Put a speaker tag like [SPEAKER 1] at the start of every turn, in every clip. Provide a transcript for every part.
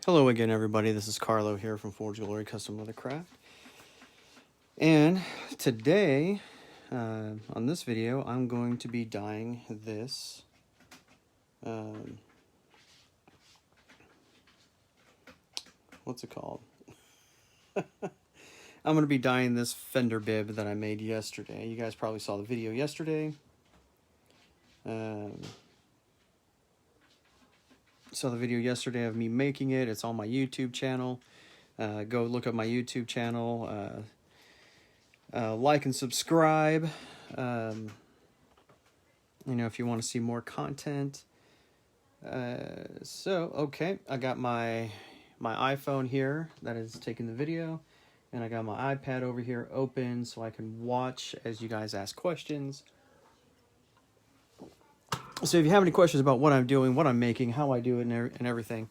[SPEAKER 1] Hello again, everybody. This is Carlo here from Forge Glory Custom Leathercraft. And today, on this video, I'm going to be dyeing this what's it called? I'm going to be dyeing this fender bib that I made yesterday. You guys probably saw the video yesterday. Saw the video yesterday of me making it. It's on my YouTube channel. Go look up my YouTube channel. Like and subscribe. You know, if you want to see more content. Okay, I got my iPhone here that is taking the video, and I got my iPad over here open so I can watch as you guys ask questions. So if you have any questions about what I'm doing, what I'm making, how I do it, and everything,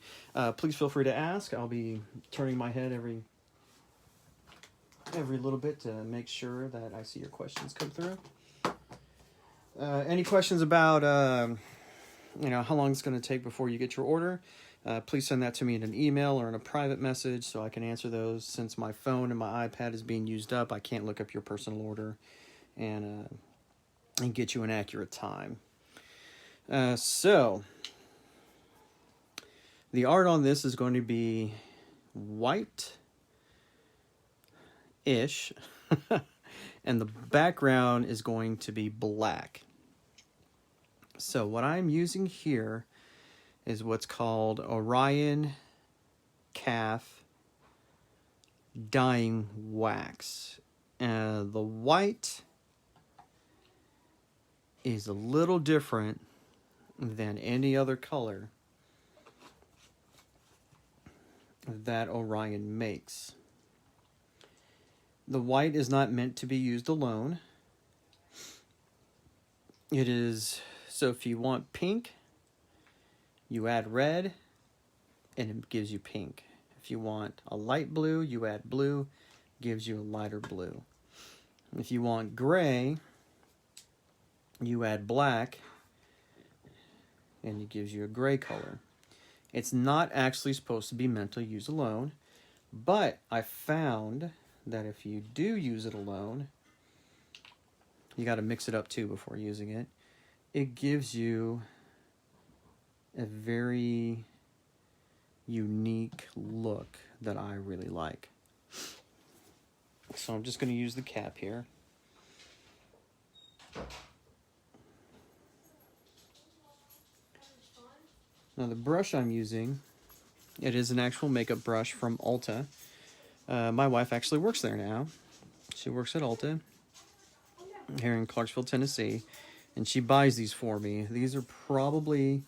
[SPEAKER 1] please feel free to ask. I'll be turning my head every little bit to make sure that I see your questions come through. Any questions about, you know, how long it's going to take before you get your order, please send that to me in an email or in a private message so I can answer those. Since my phone and my iPad is being used up, I can't look up your personal order and get you an accurate time. So the art on this is going to be white-ish, and the background is going to be black. So what I'm using here is what's called Orion Calf dyeing wax. The white is a little different than any other color that Orion makes. The white is not meant to be used alone. It is, so if you want pink, you add red and it gives you pink. If you want a light blue, you add blue, gives you a lighter blue. If you want gray, you add black and it gives you a gray color. It's not actually supposed to be meant to use alone, but I found that if you do use it alone, you got to mix it up too before using it. It gives you a very unique look that I really like. So I'm just going to use the cap here. Now the brush I'm using, it is an actual makeup brush from Ulta. My wife actually works there now. She works at Ulta here in Clarksville, Tennessee, and she buys these for me. These are probably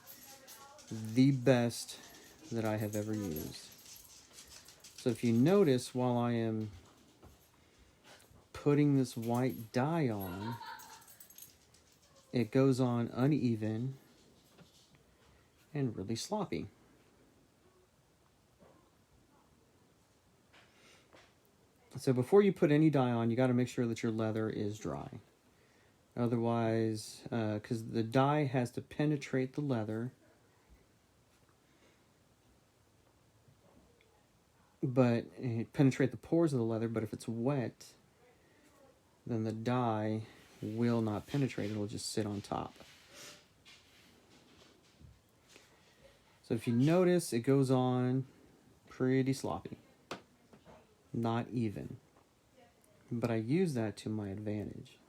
[SPEAKER 1] the best that I have ever used. So if you notice, while I am putting this white dye on, it goes on uneven and really sloppy. So before you put any dye on, you got to make sure that your leather is dry. Otherwise, because the dye has to penetrate the leather, but penetrate the pores of the leather, but if it's wet, then the dye will not penetrate. It'll just sit on top. So if you notice, it goes on pretty sloppy, not even. But I use that to my advantage.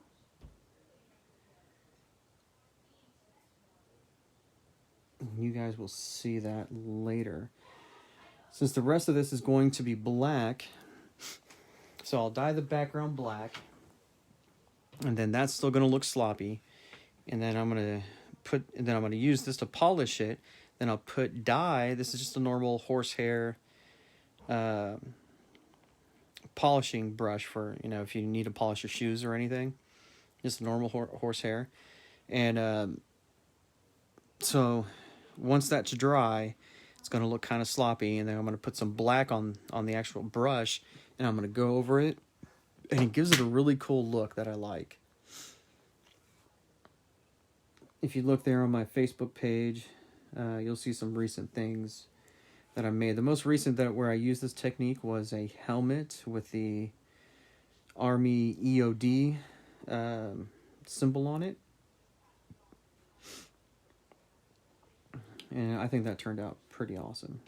[SPEAKER 1] You guys will see that later. Since the rest of this is going to be black, so I'll dye the background black, and then that's still going to look sloppy. And then I'm going to use this to polish it. Then I'll put dye. This is just a normal horsehair polishing brush for, you know, if you need to polish your shoes or anything. Just a normal horsehair. And so once that's dry, it's going to look kind of sloppy. And then I'm going to put some black on the actual brush, and I'm going to go over it. And it gives it a really cool look that I like. If you look there on my Facebook page, you'll see some recent things that I made. The most recent that where I used this technique was a helmet with the Army EOD symbol on it. And I think that turned out pretty awesome.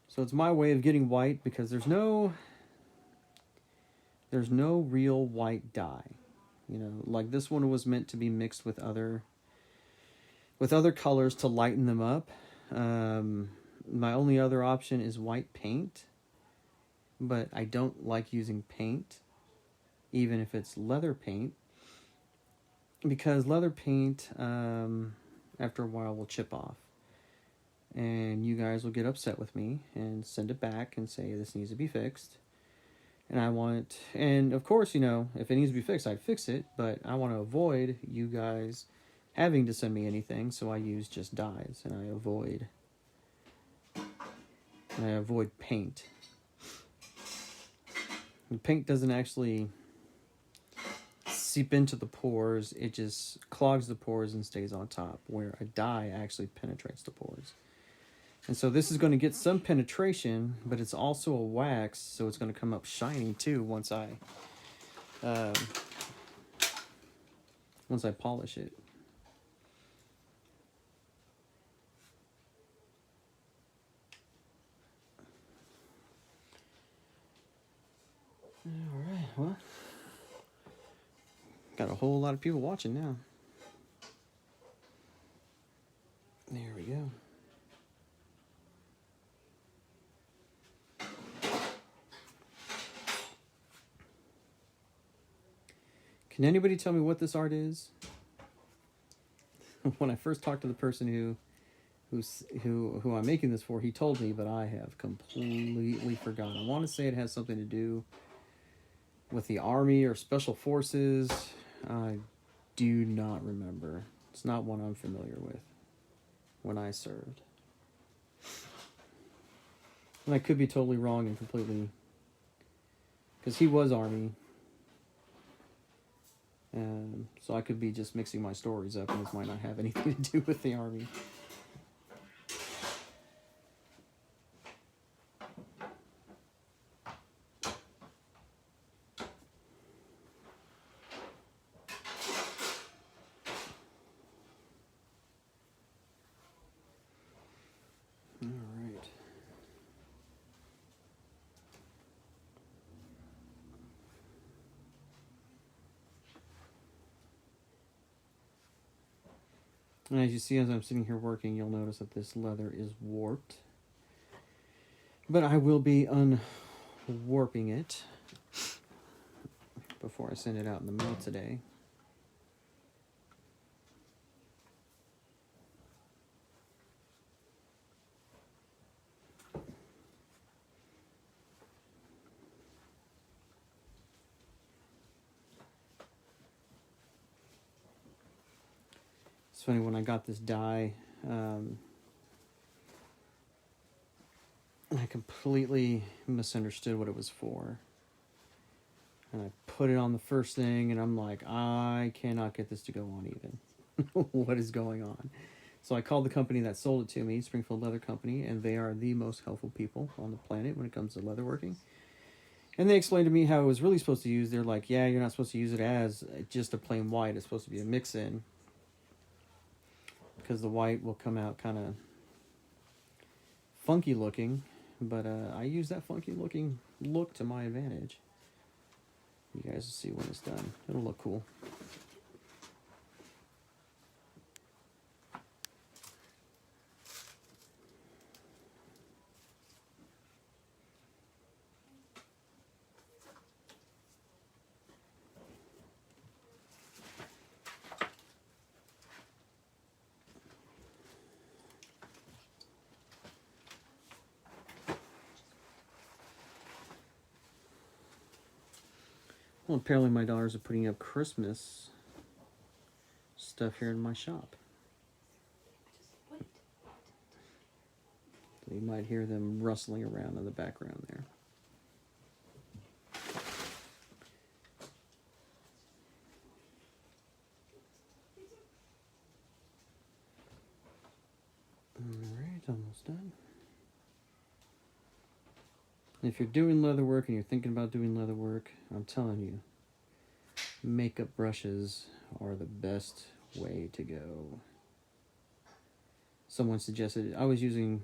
[SPEAKER 1] So it's my way of getting white because there's no real white dye. You know, like this one was meant to be mixed with other colors to lighten them up. My only other option is white paint, but I don't like using paint, even if it's leather paint, because leather paint, after a while, will chip off. And you guys will get upset with me and send it back and say this needs to be fixed. And of course, you know, if it needs to be fixed, I'd fix it, but I want to avoid you guys having to send me anything, so I use just dyes, and I avoid paint. And paint doesn't actually seep into the pores, it just clogs the pores and stays on top, where a dye actually penetrates the pores. And so this is going to get some penetration, but it's also a wax, so it's going to come up shiny too once I polish it. All right, well, got a whole lot of people watching now. There we go. Can anybody tell me what this art is? When I first talked to the person who I'm making this for, he told me, but I have completely forgotten. I want to say it has something to do with the Army or Special Forces. I do not remember. It's not one I'm familiar with when I served. And I could be totally wrong and completely... because he was Army. So I could be just mixing my stories up, and this might not have anything to do with the Army. And as you see, as I'm sitting here working, you'll notice that this leather is warped. But I will be unwarping it before I send it out in the mail today. It's funny, when I got this dye, I completely misunderstood what it was for. And I put it on the first thing, and I'm like, I cannot get this to go on even. What is going on? So I called the company that sold it to me, Springfield Leather Company, and they are the most helpful people on the planet when it comes to leatherworking. And they explained to me how it was really supposed to use. They're like, yeah, you're not supposed to use it as just a plain white. It's supposed to be a mix-in, because the white will come out kind of funky looking, but I use that funky looking look to my advantage. You guys will see when it's done. It'll look cool. Well, apparently my daughters are putting up Christmas stuff here in my shop. So you might hear them rustling around in the background there. almost done. If you're doing leather work and you're thinking about doing leather work, I'm telling you, makeup brushes are the best way to go. Someone suggested, I was using,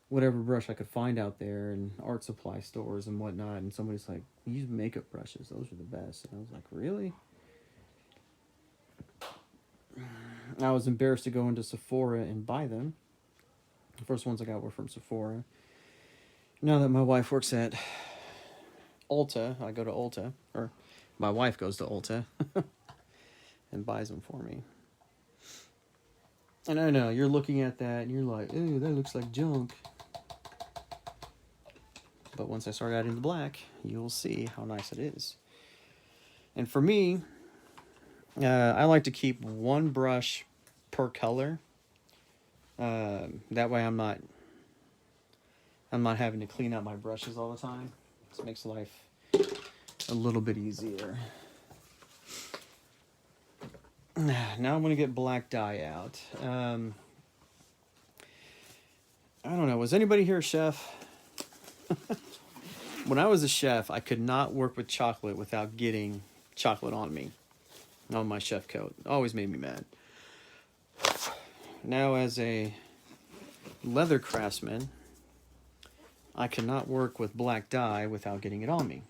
[SPEAKER 1] whatever brush I could find out there in art supply stores and whatnot, and somebody's like, use makeup brushes, those are the best. And I was like, really? I was embarrassed to go into Sephora and buy them. The first ones I got were from Sephora. Now that my wife works at Ulta, I go to Ulta, or my wife goes to Ulta and buys them for me. And I know, you're looking at that and you're like, ooh, that looks like junk. But once I start adding the black, you'll see how nice it is. And for me, I like to keep one brush per color. That way I'm not having to clean out my brushes all the time. This makes life a little bit easier. Now I'm going to get black dye out. I don't know. Was anybody here a chef? When I was a chef, I could not work with chocolate without getting chocolate on me, on my chef coat. It always made me mad. Now as a leather craftsman, I cannot work with black dye without getting it on me.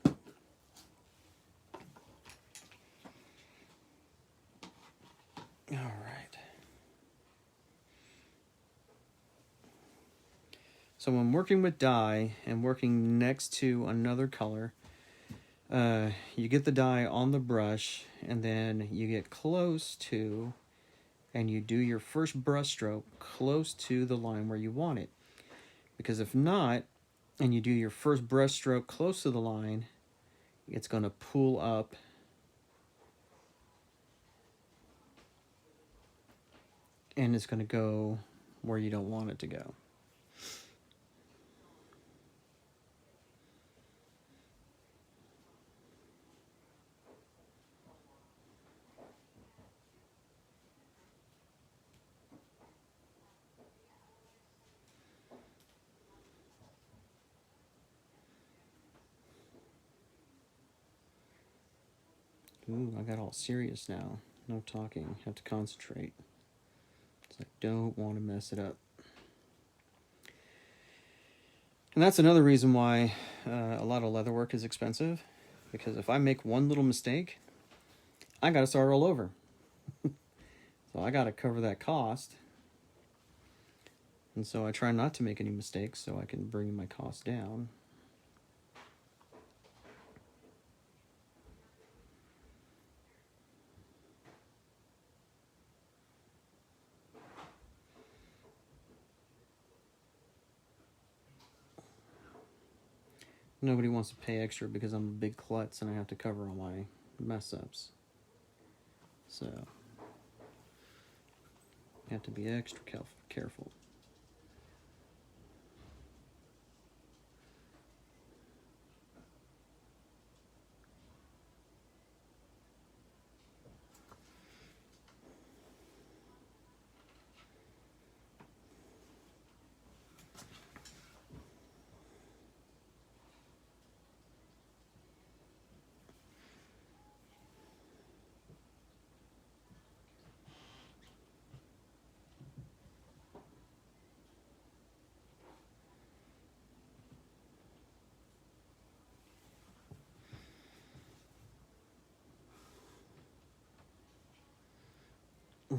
[SPEAKER 1] All right. So when working with dye and working next to another color, you get the dye on the brush and then you get close to, and you do your first brush stroke close to the line where you want it. Because if not, and you do your first brush stroke close to the line, it's going to pull up and it's going to go where you don't want it to go. Ooh, I got all serious now. No talking. Have to concentrate. I don't want to mess it up. And that's another reason why a lot of leather work is expensive. Because if I make one little mistake, I got to start all over. So I got to cover that cost. And so I try not to make any mistakes so I can bring my costs down. Nobody wants to pay extra because I'm a big klutz and I have to cover all my mess-ups. So, you have to be extra careful.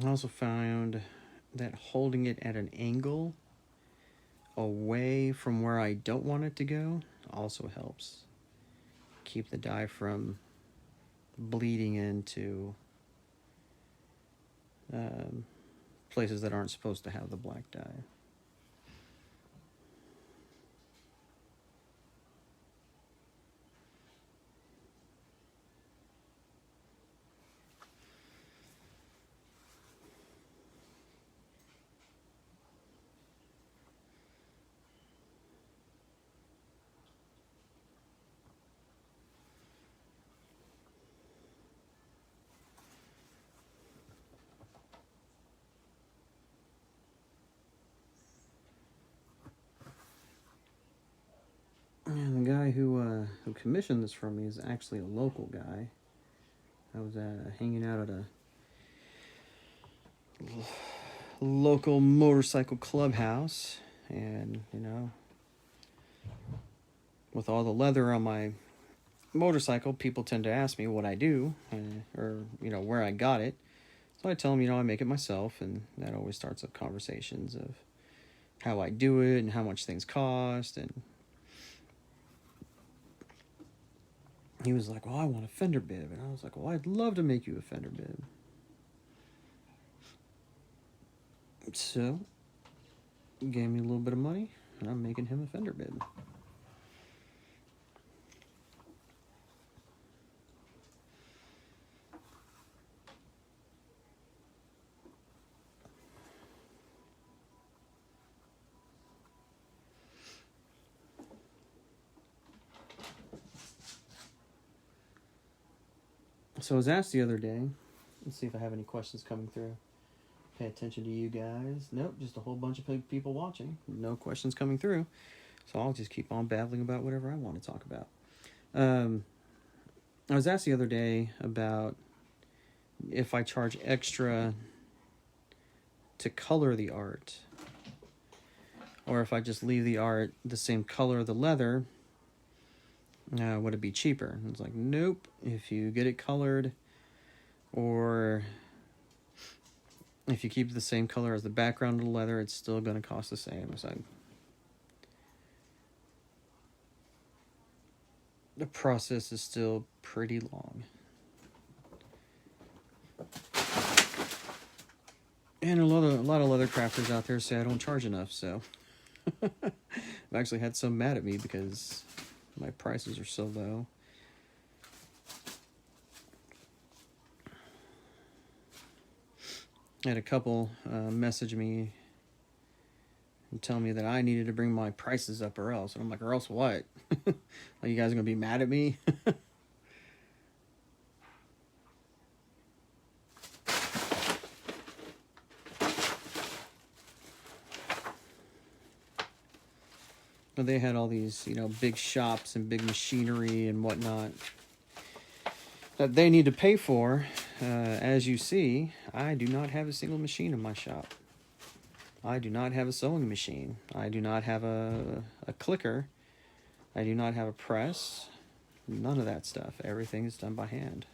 [SPEAKER 1] I also found that holding it at an angle away from where I don't want it to go also helps keep the dye from bleeding into places that aren't supposed to have the black dye. commissioned this for me is actually a local guy. I was hanging out at a local motorcycle clubhouse, and with all the leather on my motorcycle, people tend to ask me what I do, or where I got it. So I tell them, I make it myself, and that always starts up conversations of how I do it and how much things cost. And he was like, well, I want a fender bib. And I was like, well, I'd love to make you a fender bib. So he gave me a little bit of money, and I'm making him a fender bib. So I was asked the other day, let's see if I have any questions coming through. Pay attention to you guys. Nope, just a whole bunch of people watching. No questions coming through. So I'll just keep on babbling about whatever I want to talk about. I was asked the other day about if I charge extra to color the art, or if I just leave the art the same color of the leather, would it be cheaper? And it's like, nope. If you get it colored, or if you keep the same color as the background of the leather, it's still going to cost the same. It's like, the process is still pretty long. And a lot of leather crafters out there say I don't charge enough, so I've actually had some mad at me because my prices are so low. I had a couple message me and tell me that I needed to bring my prices up or else. And I'm like, or else what? Are you guys going to be mad at me? But they had all these, big shops and big machinery and whatnot that they need to pay for. As you see, I do not have a single machine in my shop. I do not have a sewing machine. I do not have a clicker. I do not have a press. None of that stuff. Everything is done by hand.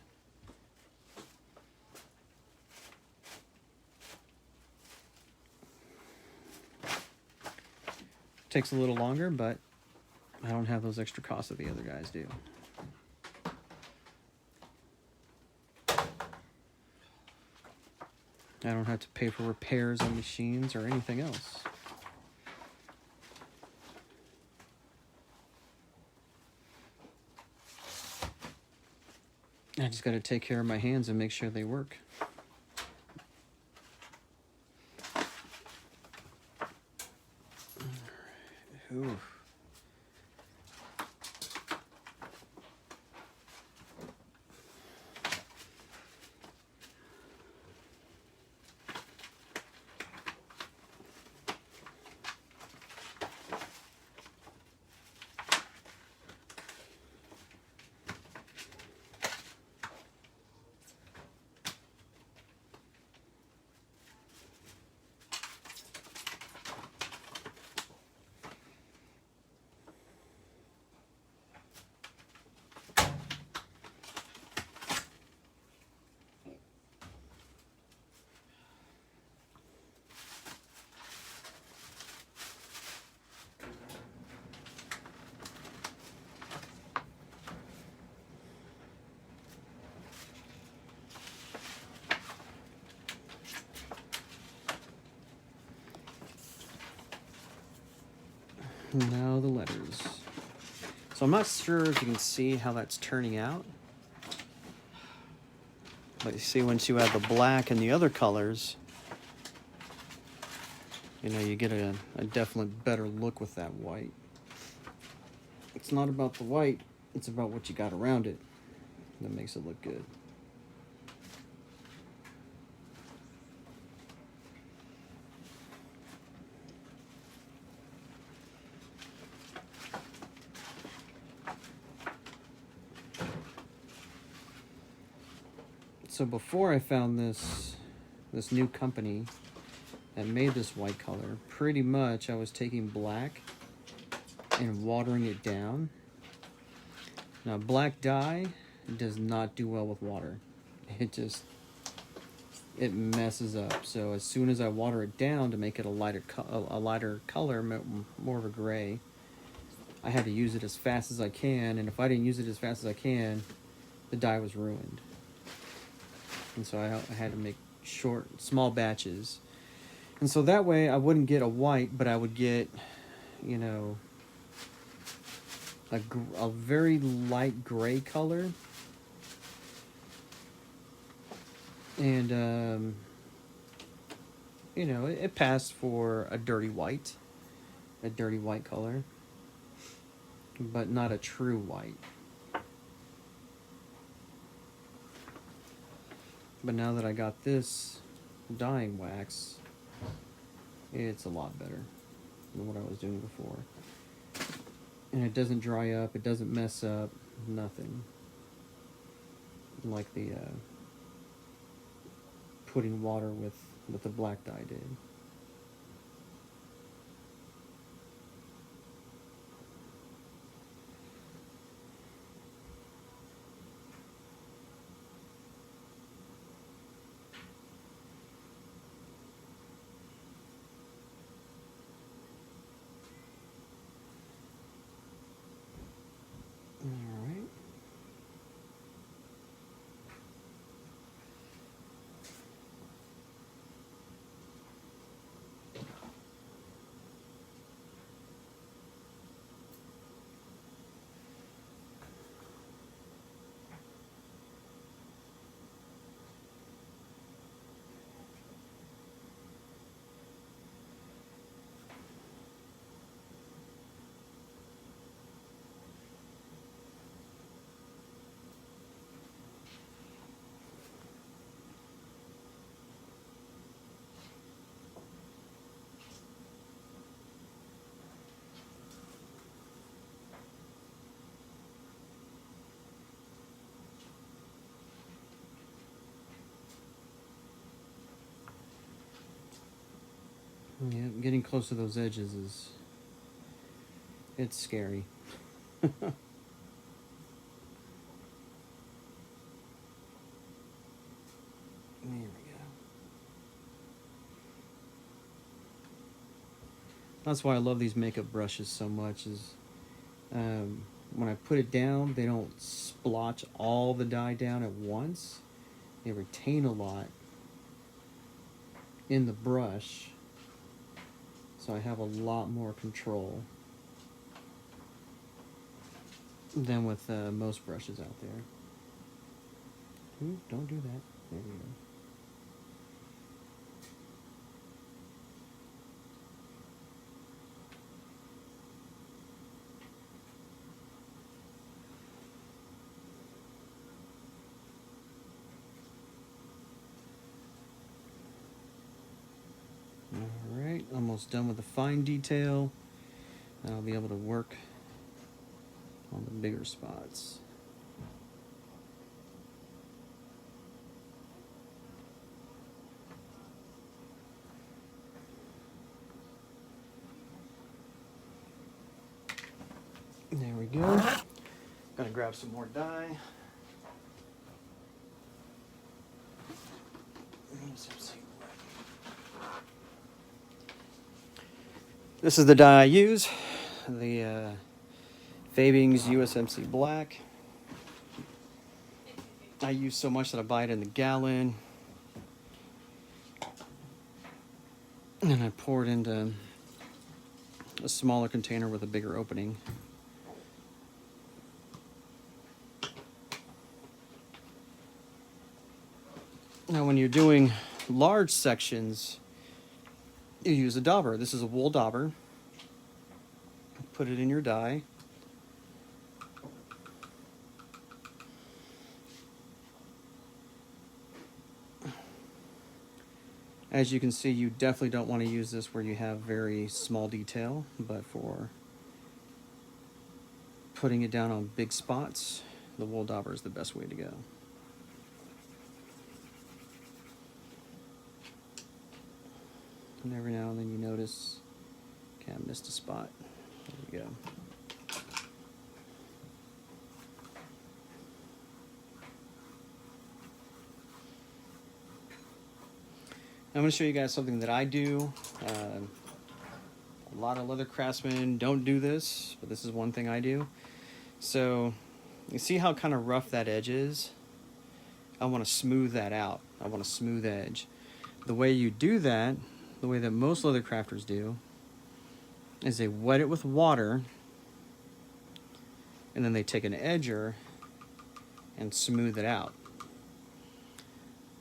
[SPEAKER 1] Takes a little longer, but I don't have those extra costs that the other guys do. I don't have to pay for repairs on machines or anything else. I just got to take care of my hands and make sure they work. Ooh. Now the letters. So I'm not sure if you can see how that's turning out. But you see, once you add the black and the other colors, you get a definite better look with that white. It's not about the white, it's about what you got around it that makes it look good. So before I found this new company that made this white color, pretty much I was taking black and watering it down. Now black dye does not do well with water. It messes up. So as soon as I water it down to make it a lighter color, more of a gray, I had to use it as fast as I can, and if I didn't use it as fast as I can, the dye was ruined. And so I had to make small batches. And so that way I wouldn't get a white, but I would get, you know, a very light gray color. And, you know, it passed for a dirty white color, but not a true white. But now that I got this dyeing wax, it's a lot better than what I was doing before. And it doesn't dry up, it doesn't mess up, nothing. Like the putting water with the black dye did. Alright. Yeah, getting close to those edges it's scary. There we go. That's why I love these makeup brushes so much is when I put it down, they don't splotch all the dye down at once. They retain a lot in the brush, so I have a lot more control than with most brushes out there. Ooh, don't do that. There we go. Alright, almost done with the fine detail. I'll be able to work on the bigger spots. There we go. Gonna grab some more dye. This is the dye I use, the Fabings USMC Black. I use so much that I buy it in the gallon. And I pour it into a smaller container with a bigger opening. Now when you're doing large sections, you use a dauber. This is a wool dauber. Put it in your dye. As you can see, you definitely don't want to use this where you have very small detail, but for putting it down on big spots, the wool dauber is the best way to go. And every now and then you notice, okay, I missed a spot. There we go. I'm going to show you guys something that I do. A lot of leather craftsmen don't do this, but this is one thing I do. So, you see how kind of rough that edge is? I want to smooth that out. I want a smooth edge. The way you do that, the way that most leather crafters do, is they wet it with water, and then they take an edger and smooth it out.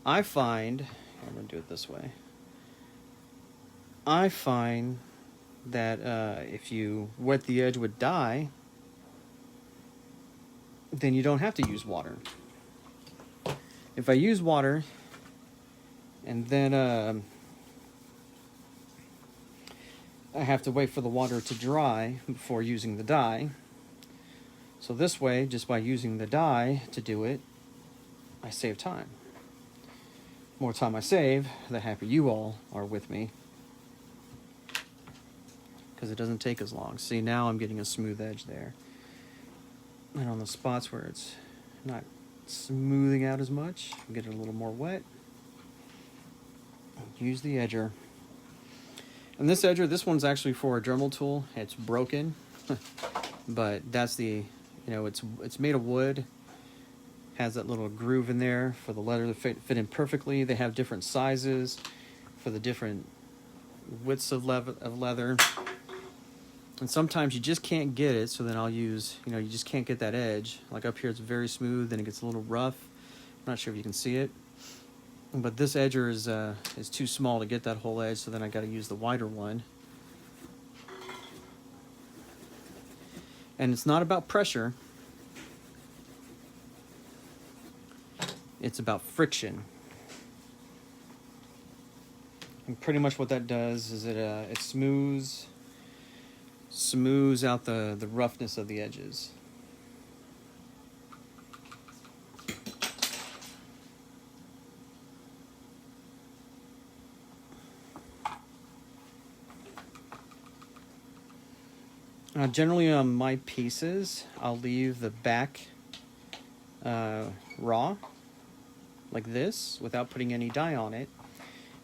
[SPEAKER 1] I find, I'm going to do it this way. I find that if you wet the edge with dye, then you don't have to use water. If I use water and then I have to wait for the water to dry before using the dye. So this way, just by using the dye to do it, I save time. The more time I save, the happier you all are with me, because it doesn't take as long. See, now I'm getting a smooth edge there. And on the spots where it's not smoothing out as much, I'm getting a little more wet. Use the edger. And this edger, this one's actually for a Dremel tool. It's broken, but that's the, it's made of wood. Has that little groove in there for the leather to fit in perfectly. They have different sizes for the different widths of leather. And sometimes you just can't get it, so then I'll use, you just can't get that edge. Like up here it's very smooth, then it gets a little rough. I'm not sure if you can see it. But this edger is too small to get that whole edge, so then I got to use the wider one. And it's not about pressure. It's about friction. And pretty much what that does is it smooths out the roughness of the edges. Generally on my pieces, I'll leave the back raw, like this, without putting any dye on it.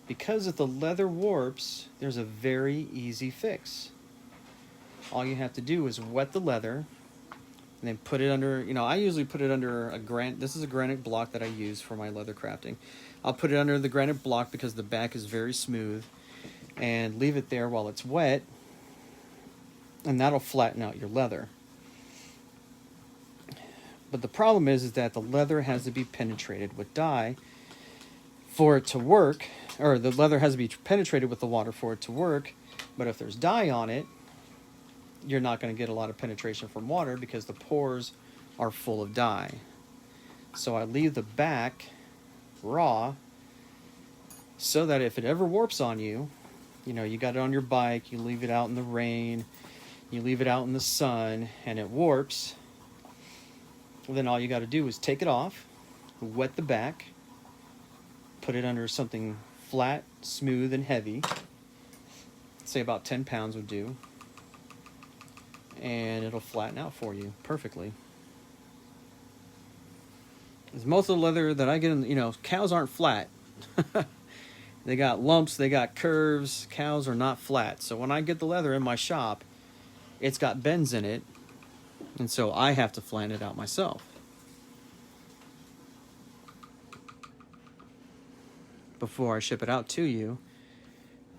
[SPEAKER 1] Because if the leather warps, there's a very easy fix. All you have to do is wet the leather, and then put it under, I usually put it under this is a granite block that I use for my leather crafting. I'll put it under the granite block because the back is very smooth, and leave it there while it's wet, and that'll flatten out your leather. But the problem is that the leather has to be penetrated with dye for it to work, or the leather has to be penetrated with the water for it to work. But if there's dye on it, you're not going to get a lot of penetration from water because the pores are full of dye. So I leave the back raw so that if it ever warps on you, you got it on your bike, you leave it out in the rain, you leave it out in the sun, and it warps, then all you got to do is take it off, wet the back, put it under something flat, smooth, and heavy. Say about 10 pounds would do. And it'll flatten out for you perfectly. Because most of the leather that I get in, cows aren't flat. They got lumps, they got curves. Cows are not flat. So when I get the leather in my shop, it's got bends in it, and so I have to flatten it out myself. Before I ship it out to you.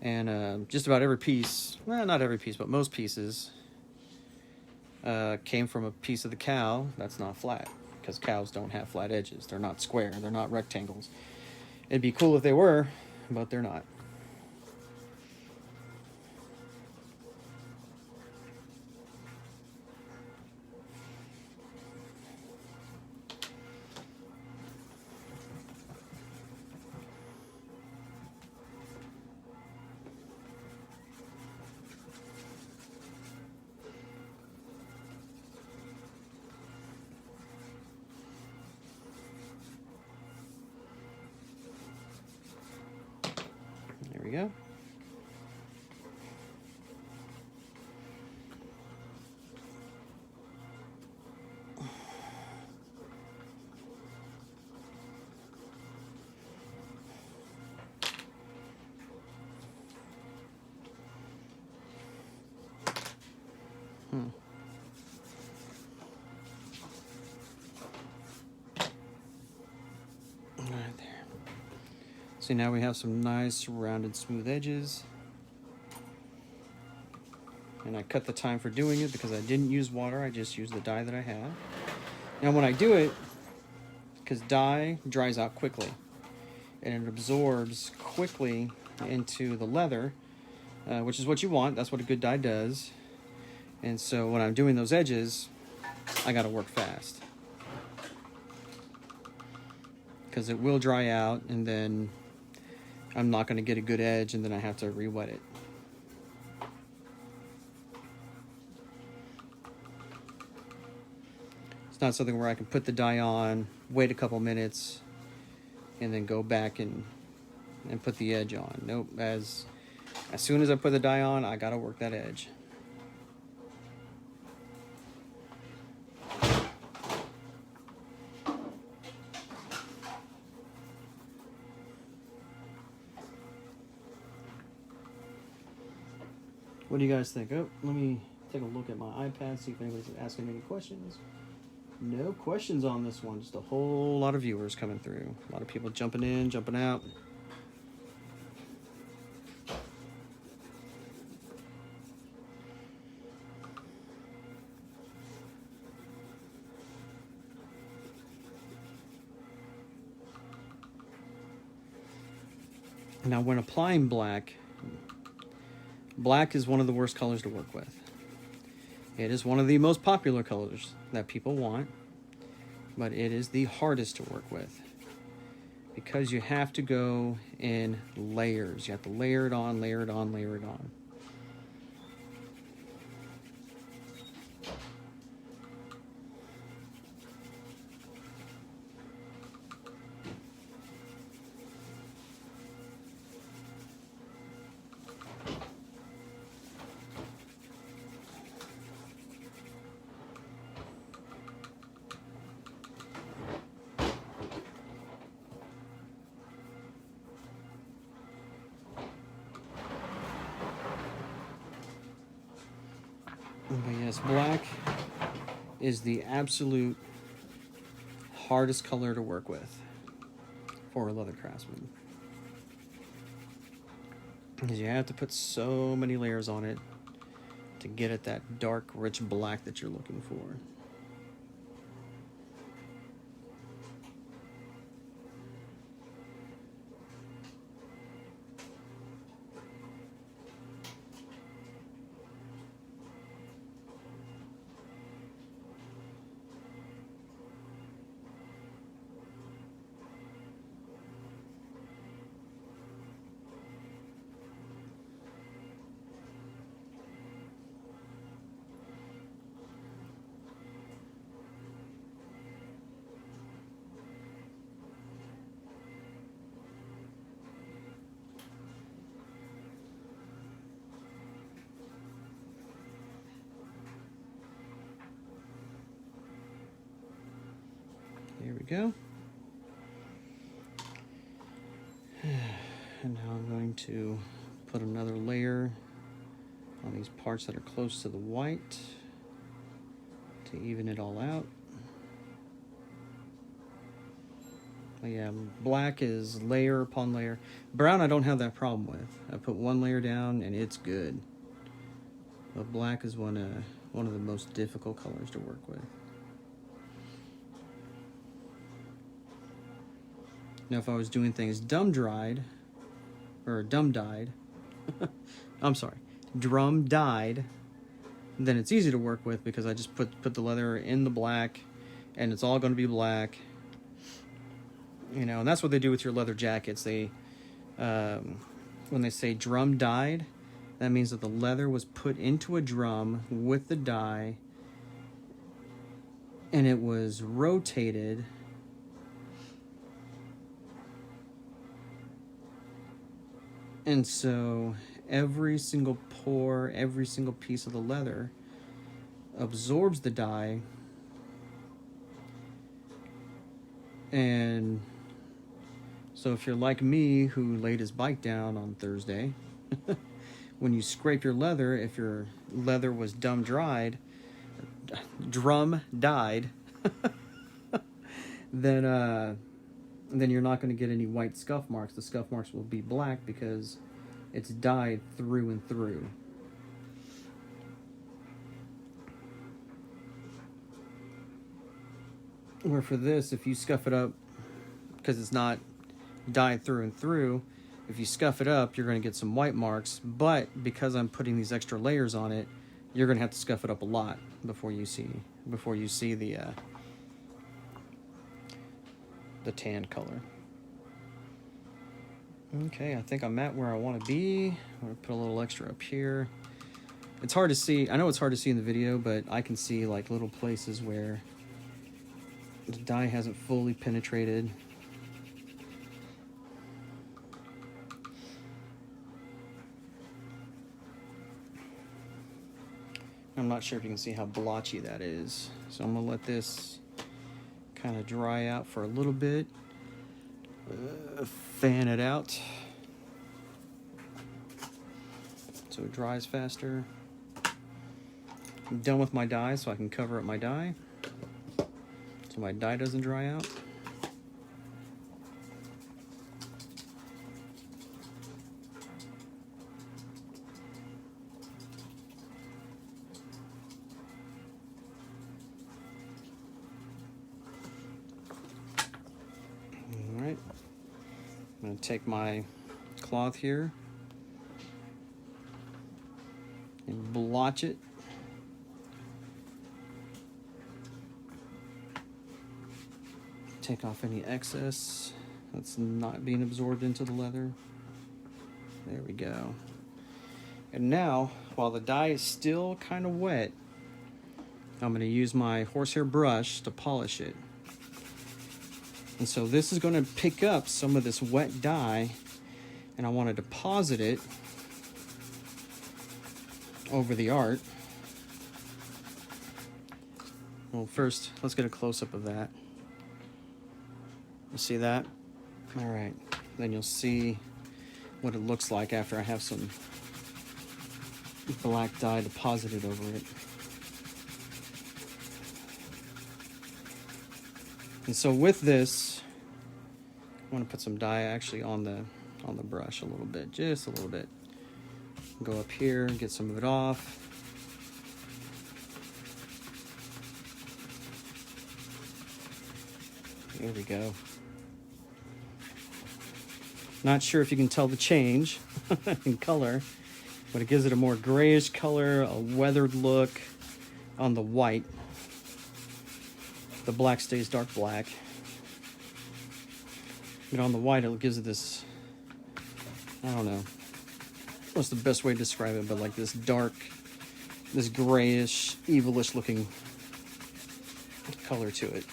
[SPEAKER 1] And just about every piece, well, not every piece, but most pieces came from a piece of the cow that's not flat, because cows don't have flat edges. They're not square, they're not rectangles. It'd be cool if they were, but they're not. There we go. See, now we have some nice rounded smooth edges. And I cut the time for doing it because I didn't use water, I just used the dye that I have. Now when I do it, because dye dries out quickly and it absorbs quickly into the leather, which is what you want. That's what a good dye does. And so when I'm doing those edges, I gotta work fast because it will dry out and then I'm not gonna get a good edge and then I have to re-wet it. It's not something where I can put the dye on, wait a couple minutes, and then go back and put the edge on. Nope, as soon as I put the dye on, I gotta work that edge. What do you guys think? Oh, let me take a look at my iPad, see if anybody's asking any questions. No questions on this one, just a whole lot of viewers coming through. A lot of people jumping in, jumping out. Now when applying black, black is one of the worst colors to work with. It is one of the most popular colors that people want, but it is the hardest to work with because you have to go in layers. You have to layer it on, layer it on, layer it on. But yes, black is the absolute hardest color to work with for a leather craftsman. Because you have to put so many layers on it to get at that dark, rich black that you're looking for. Here we go. And now I'm going to put another layer on these parts that are close to the white to even it all out. But yeah, black is layer upon layer. Brown I don't have that problem with. I put one layer down and it's good. But black is one of the most difficult colors to work with. Now if I was doing things drum dyed, I'm sorry, drum dyed, then it's easy to work with because I just put the leather in the black and it's all going to be black. You know, and that's what they do with your leather jackets. They, when they say drum dyed, that means that the leather was put into a drum with the dye and it was rotated and so every single pore, every single piece of the leather absorbs the dye. And so if you're like me who laid his bike down on Thursday, when you scrape your leather, if your leather was drum dyed, then And then you're not going to get any white scuff marks. The scuff marks will be black because it's dyed through and through. Where for this, if you scuff it up, because it's not dyed through and through, if you scuff it up, you're going to get some white marks. But because I'm putting these extra layers on it, you're going to have to scuff it up a lot before you see the tan color. Okay, I think I'm at where I want to be. I'm going to put a little extra up here. It's hard to see. I know it's hard to see in the video, but I can see like little places where the dye hasn't fully penetrated. I'm not sure if you can see how blotchy that is. So I'm going to let this kind of dry out for a little bit. Fan it out so it dries faster. I'm done with my dye, so I can cover up my dye so my dye doesn't dry out. Alright, I'm going to take my cloth here and blotch it. Take off any excess that's not being absorbed into the leather. There we go. And now, while the dye is still kind of wet, I'm going to use my horsehair brush to polish it. And so this is going to pick up some of this wet dye, and I want to deposit it over the art. Well, first, let's get a close-up of that. You see that? All right. Then you'll see what it looks like after I have some black dye deposited over it. And so with this, I want to put some dye actually on the brush a little bit, just a little bit. Go up here and get some of it off. There we go. Not sure if you can tell the change in color, but it gives it a more grayish color, a weathered look on the white. The black stays dark black. But on the white, it gives it this, I don't know what's the best way to describe it, but like this dark, this grayish, evilish looking color to it.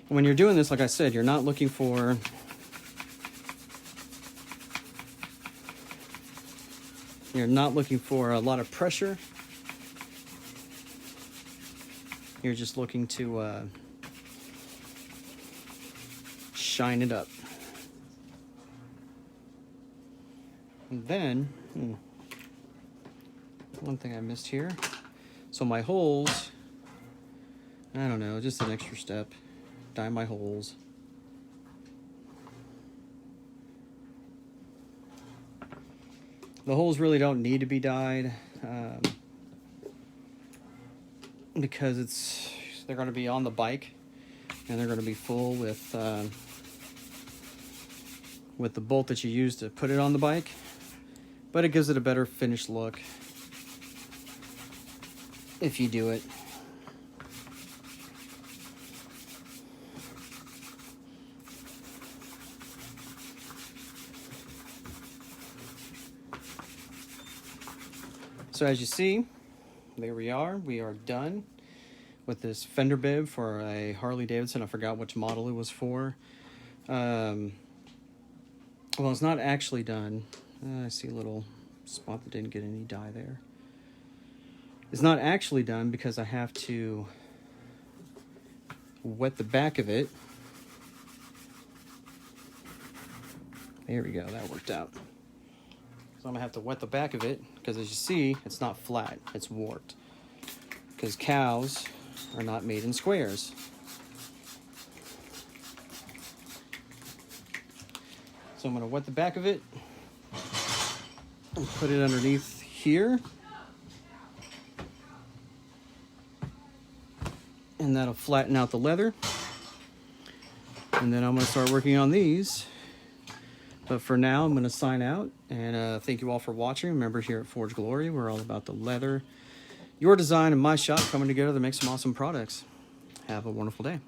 [SPEAKER 1] When you're doing this, like I said, you're not looking for a lot of pressure. You're just looking to shine it up. And then, one thing I missed here. So my holes, I don't know, just an extra step. Dye my holes. The holes really don't need to be dyed because they're going to be on the bike and they're going to be full with the bolt that you use to put it on the bike, but it gives it a better finished look if you do it. So as you see, there we are. We are done with this fender bib for a Harley Davidson. I forgot which model it was for. Well, it's not actually done. I see a little spot that didn't get any dye there. It's not actually done because I have to wet the back of it There we go, that worked out. So I'm gonna have to wet the back of it, because as you see, it's not flat, it's warped. Because cows are not made in squares. So I'm gonna wet the back of it and put it underneath here. And that'll flatten out the leather. And then I'm gonna start working on these. But for now, I'm gonna sign out, and thank you all for watching. Remember, here at Forge Glory, we're all about the leather, your design, and my shop coming together to make some awesome products. Have a wonderful day.